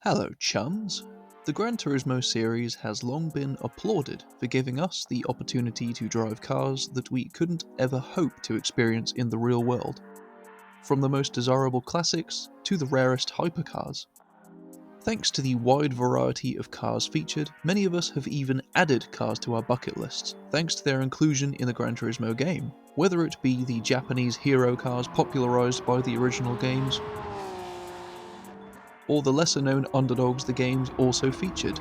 Hello chums! The Gran Turismo series has long been applauded for giving us the opportunity to drive cars that we couldn't ever hope to experience in the real world. From the most desirable classics to the rarest hypercars. Thanks to the wide variety of cars featured, many of us have even added cars to our bucket lists, thanks to their inclusion in the Gran Turismo game, whether it be the Japanese hero cars popularised by the original games, or the lesser-known underdogs the games also featured.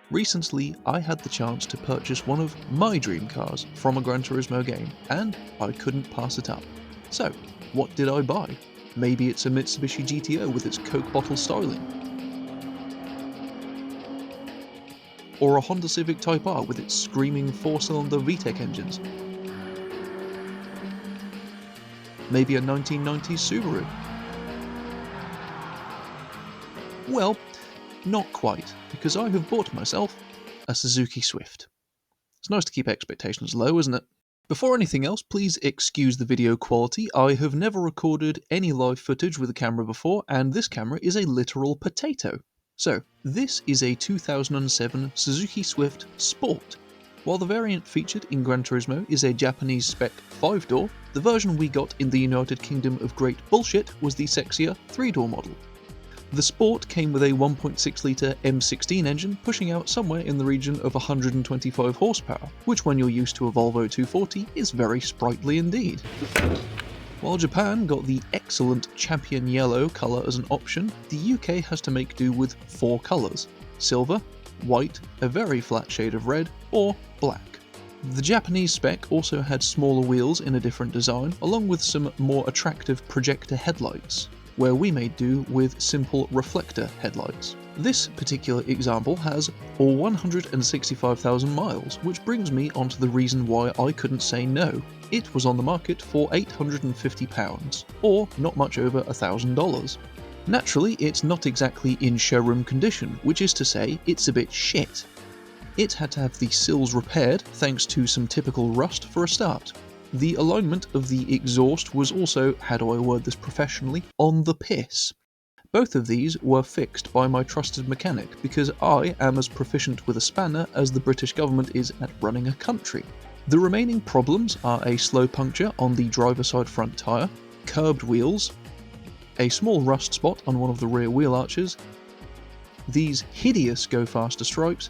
Recently, I had the chance to purchase one of my dream cars from a Gran Turismo game, and I couldn't pass it up. So, what did I buy? Maybe it's a Mitsubishi GTO with its Coke bottle styling. Or a Honda Civic Type R with its screaming 4-cylinder VTEC engines. Maybe a 1990s Subaru. Well, not quite, because I have bought myself a Suzuki Swift. It's nice to keep expectations low, isn't it? Before anything else, please excuse the video quality. I have never recorded any live footage with a camera before, and this camera is a literal potato. So, this is a 2007 Suzuki Swift Sport. While the variant featured in Gran Turismo is a Japanese spec 5-door, the version we got in the United Kingdom of Great Bullshit was the sexier 3-door model. The Sport came with a 1.6-litre M16 engine pushing out somewhere in the region of 125 horsepower, which when you're used to a Volvo 240 is very sprightly indeed. While Japan got the excellent Champion Yellow colour as an option, the UK has to make do with 4 colours: silver, white, a very flat shade of red, or black. The Japanese spec also had smaller wheels in a different design, along with some more attractive projector headlights, where we made do with simple reflector headlights. This particular example has 165,000 miles, which brings me onto the reason why I couldn't say no. It was on the market for £850, or not much over $1,000. Naturally, it's not exactly in showroom condition, which is to say, it's a bit shit. It had to have the sills repaired, thanks to some typical rust for a start. The alignment of the exhaust was also, how do I word this professionally, on the piss. Both of these were fixed by my trusted mechanic because I am as proficient with a spanner as the British government is at running a country. The remaining problems are a slow puncture on the driver side front tyre, curbed wheels, a small rust spot on one of the rear wheel arches, these hideous go faster stripes,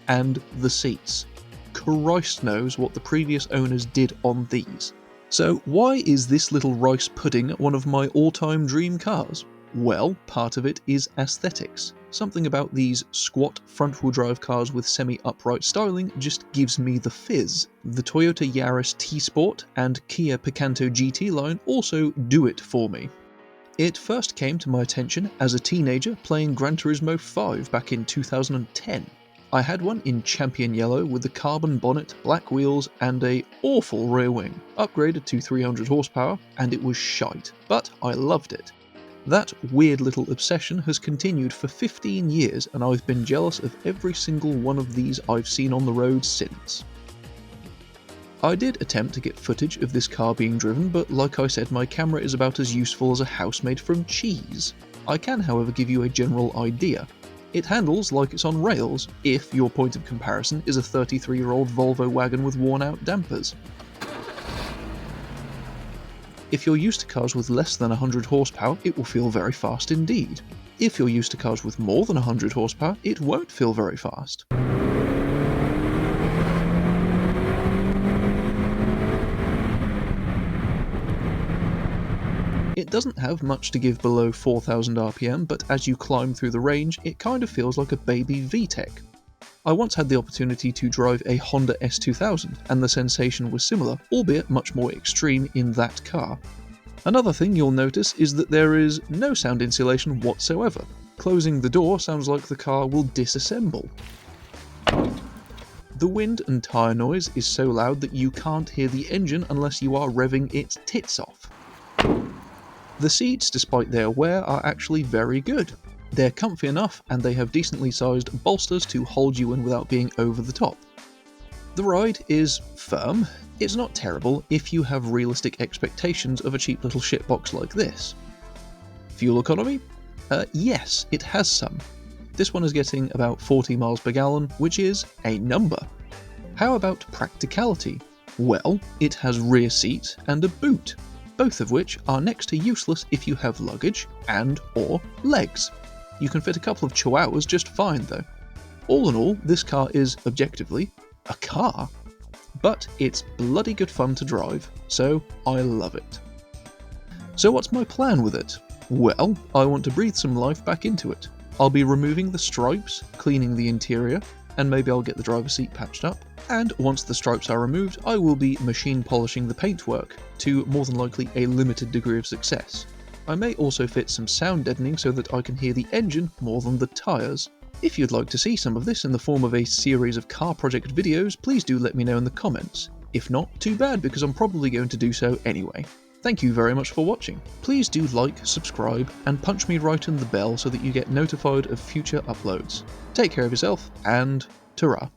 and the seats. Christ knows what the previous owners did on these. So why is this little rice pudding one of my all-time dream cars? Well, part of it is aesthetics. Something about these squat front-wheel drive cars with semi-upright styling just gives me the fizz. The Toyota Yaris T-Sport and Kia Picanto GT line also do it for me. It first came to my attention as a teenager playing Gran Turismo 5 back in 2010. I had one in Champion Yellow with the carbon bonnet, black wheels, and a awful rear wing, upgraded to 300 horsepower, and it was shite, but I loved it. That weird little obsession has continued for 15 years, and I've been jealous of every single one of these I've seen on the road since. I did attempt to get footage of this car being driven, but like I said, my camera is about as useful as a house made from cheese. I can, however, give you a general idea. It handles like it's on rails, if your point of comparison is a 33-year-old Volvo wagon with worn-out dampers. If you're used to cars with less than 100 horsepower, it will feel very fast indeed. If you're used to cars with more than 100 horsepower, it won't feel very fast. It doesn't have much to give below 4,000 RPM, but as you climb through the range, it kind of feels like a baby VTEC. I once had the opportunity to drive a Honda S2000, and the sensation was similar, albeit much more extreme in that car. Another thing you'll notice is that there is no sound insulation whatsoever. Closing the door sounds like the car will disassemble. The wind and tyre noise is so loud that you can't hear the engine unless you are revving its tits off. The seats, despite their wear, are actually very good. They're comfy enough, and they have decently sized bolsters to hold you in without being over the top. The ride is firm. It's not terrible if you have realistic expectations of a cheap little shitbox like this. Fuel economy? Yes, it has some. This one is getting about 40 miles per gallon, which is a number. How about practicality? Well, it has rear seat and a boot, both of which are next to useless if you have luggage and/or legs. You can fit a couple of chihuahuas just fine though. All in all, this car is, objectively, a car. But it's bloody good fun to drive, so I love it. So what's my plan with it? Well, I want to breathe some life back into it. I'll be removing the stripes, cleaning the interior, and maybe I'll get the driver's seat patched up. And once the stripes are removed, I will be machine polishing the paintwork, to more than likely a limited degree of success. I may also fit some sound deadening so that I can hear the engine more than the tyres. If you'd like to see some of this in the form of a series of car project videos, please do let me know in the comments. If not, too bad, because I'm probably going to do so anyway. Thank you very much for watching. Please do like, subscribe, and punch me right in the bell so that you get notified of future uploads. Take care of yourself, and ta-ra.